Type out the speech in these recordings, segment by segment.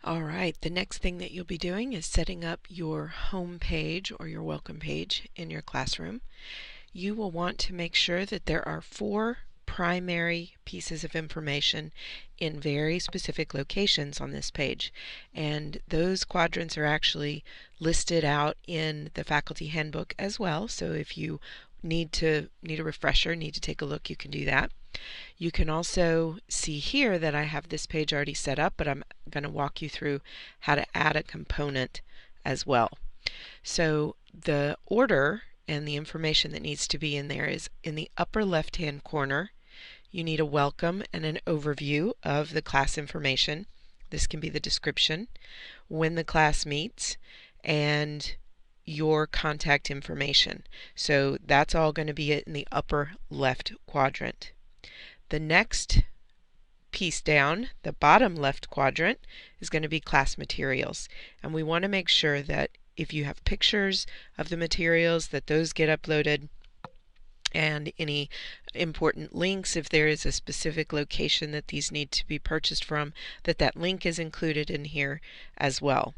All right, the next thing that you'll be doing is setting up your home page or your welcome page in your classroom. You will want to make sure that there are 4 primary pieces of information in very specific locations on this page, and those quadrants are actually listed out in the faculty handbook as well, so if you need a refresher, need to take a look, you can do that. You can also see here that I have this page already set up, but I'm going to walk you through how to add a component as well. So the order and the information that needs to be in there is in the upper left-hand corner. You need a welcome and an overview of the class information. This can be the description, when the class meets, and your contact information. So that's all going to be in the upper left quadrant. The next piece down, the bottom left quadrant, is going to be class materials, and we want to make sure that if you have pictures of the materials, that those get uploaded, and any important links, if there is a specific location that these need to be purchased from, that link is included in here as well.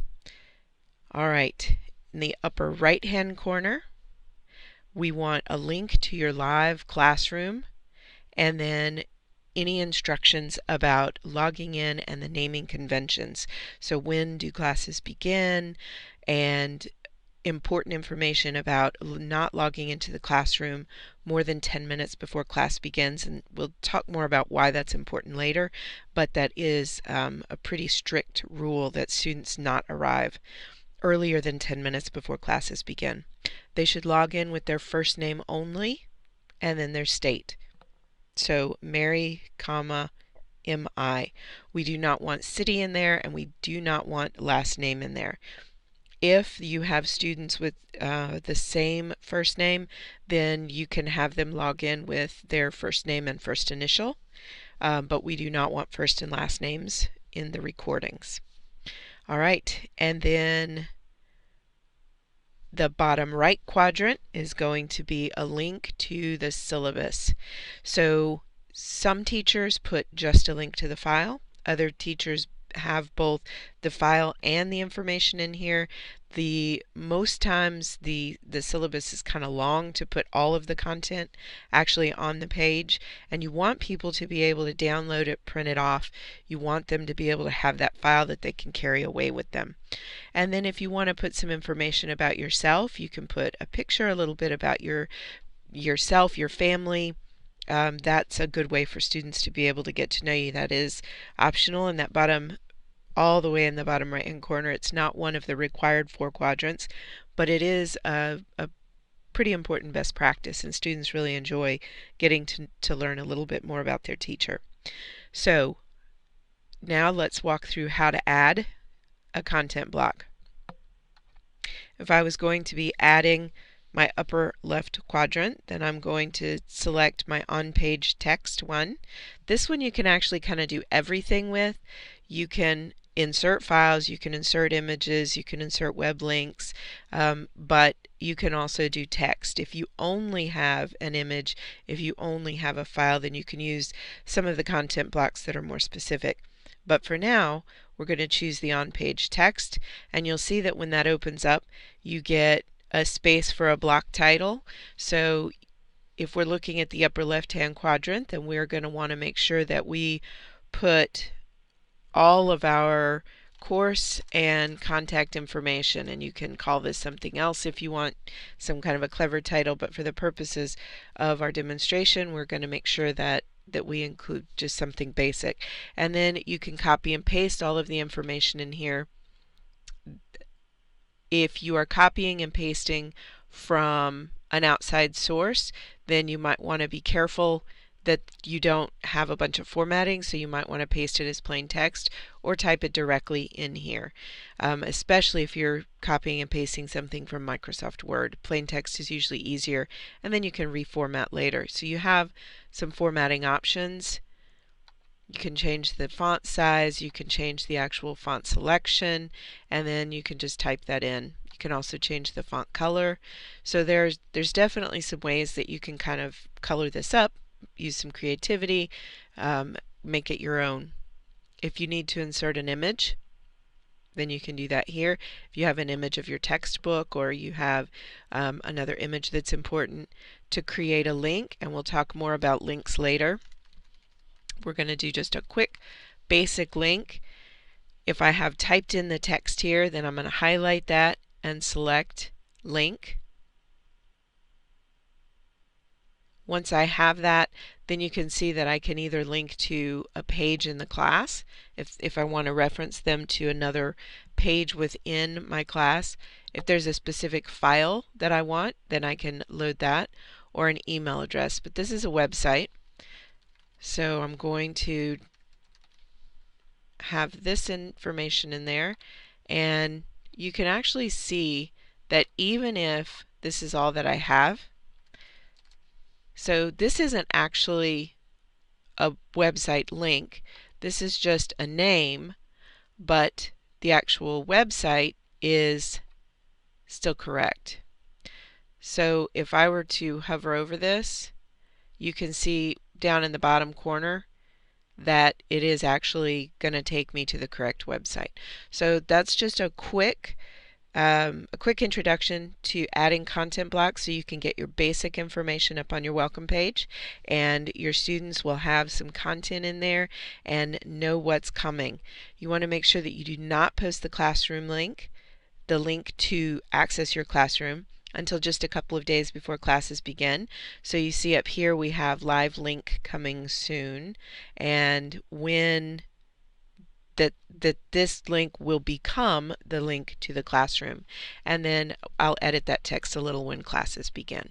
All right, in the upper right hand corner, we want a link to your live classroom, and then any instructions about logging in and the naming conventions. So when do classes begin, and important information about not logging into the classroom more than 10 minutes before class begins, and we'll talk more about why that's important later, but that is a pretty strict rule that students not arrive earlier than 10 minutes before classes begin. They should log in with their first name only and then their state. So Mary, M.I. We do not want city in there, and we do not want last name in there. If you have students with the same first name, then you can have them log in with their first name and first initial, but we do not want first and last names in the recordings. All right, and then the bottom right quadrant is going to be a link to the syllabus. So some teachers put just a link to the file. Other teachers have both the file and the information in here. Most times the syllabus is kind of long to put all of the content actually on the page, and you want people to be able to download it, print it off. You want them to be able to have that file that they can carry away with them. And then if you want to put some information about yourself, you can put a picture, a little bit about yourself, your family. That's a good way for students to be able to get to know you. That is optional in that bottom, all the way in the bottom right hand corner. It's not one of the required 4 quadrants, but it is a pretty important best practice, and students really enjoy getting to learn a little bit more about their teacher. So now let's walk through how to add a content block. If I was going to be adding my upper left quadrant, then I'm going to select my on-page text one. This one you can actually kind of do everything with. You can insert files, you can insert images, you can insert web links, but you can also do text. If you only have an image, if you only have a file, then you can use some of the content blocks that are more specific. But for now, we're going to choose the on-page text, and you'll see that when that opens up, you get a space for a block title. So if we're looking at the upper left-hand quadrant, then we're going to want to make sure that we put all of our course and contact information, and you can call this something else if you want some kind of a clever title, but for the purposes of our demonstration, we're going to make sure that we include just something basic. And then you can copy and paste all of the information in here. If you are copying and pasting from an outside source, then you might want to be careful that you don't have a bunch of formatting, so you might want to paste it as plain text or type it directly in here, especially if you're copying and pasting something from Microsoft Word. Plain text is usually easier, and then you can reformat later. So you have some formatting options. You can change the font size, you can change the actual font selection, and then you can just type that in. You can also change the font color. So there's definitely some ways that you can kind of color this up, use some creativity, make it your own. If you need to insert an image, then you can do that here. If you have an image of your textbook or you have another image that's important, to create a link, and we'll talk more about links later. We're going to do just a quick basic link. If I have typed in the text here, then I'm going to highlight that and select link. Once I have that, then you can see that I can either link to a page in the class, if I want to reference them to another page within my class. If there's a specific file that I want, then I can load that, or an email address. But this is a website, so I'm going to have this information in there, and you can actually see that even if this is all that I have, so this isn't actually a website link, this is just a name, but the actual website is still correct. So if I were to hover over this, you can see down in the bottom corner that it is actually going to take me to the correct website. So that's just a quick introduction to adding content blocks so you can get your basic information up on your welcome page, and your students will have some content in there and know what's coming. You want to make sure that you do not post the classroom link, the link to access your classroom, until just a couple of days before classes begin. So you see up here we have live link coming soon, and when that this link will become the link to the classroom, and then I'll edit that text a little when classes begin.